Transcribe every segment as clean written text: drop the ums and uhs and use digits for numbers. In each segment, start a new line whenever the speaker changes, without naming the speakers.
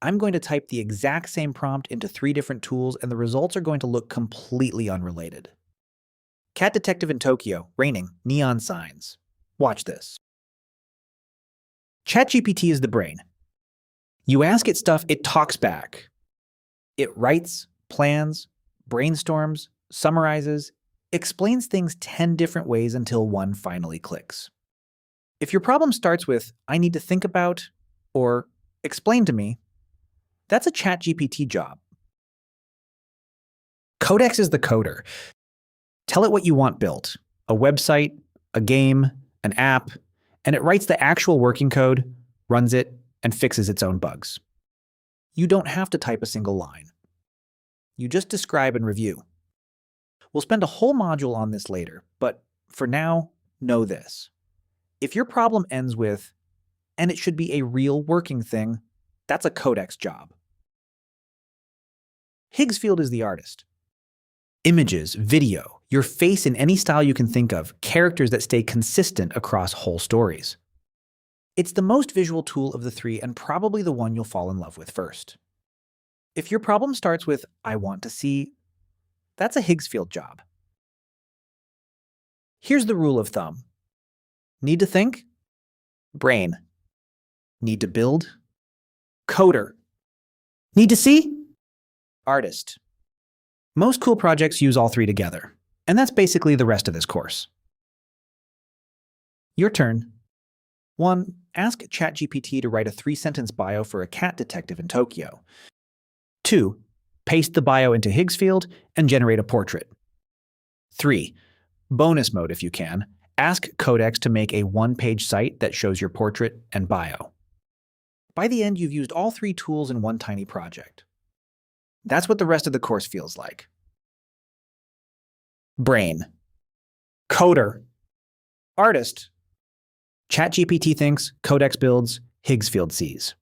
I'm going to type the exact same prompt into 3 different tools, and the results are going to look completely unrelated. Cat detective in Tokyo, raining, neon signs. Watch this. ChatGPT is the brain. You ask it stuff, it talks back. It writes, plans, brainstorms, summarizes, explains things 10 different ways until one finally clicks. If your problem starts with, I need to think about, or explain to me, that's a ChatGPT job. Codex is the coder. Tell it what you want built, a website, a game, an app, and it writes the actual working code, runs it, and fixes its own bugs. You don't have to type a single line. You just describe and review. We'll spend a whole module on this later, but for now, know this. If your problem ends with, and it should be a real working thing, that's a Codex job. Higgsfield is the artist. Images, video, your face in any style you can think of, characters that stay consistent across whole stories. It's the most visual tool of the 3 and probably the one you'll fall in love with first. If your problem starts with, I want to see, that's a Higgsfield job. Here's the rule of thumb. Need to think? Brain. Need to build? Coder. Need to see? Artist. Most cool projects use all 3 together, and that's basically the rest of this course. Your turn. 1. Ask ChatGPT to write a 3-sentence bio for a cat detective in Tokyo. 2. Paste the bio into Higgsfield and generate a portrait. 3. Bonus mode if you can. Ask Codex to make a 1-page site that shows your portrait and bio. By the end, you've used all 3 tools in one tiny project. That's what the rest of the course feels like. Brain. Coder. Artist. ChatGPT thinks, Codex builds, Higgsfield sees.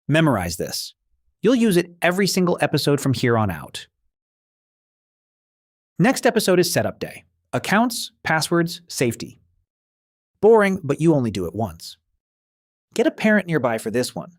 Memorize this. You'll use it every single episode from here on out. Next episode is Setup Day. Accounts, passwords, safety. Boring, but you only do it once. Get a parent nearby for this one.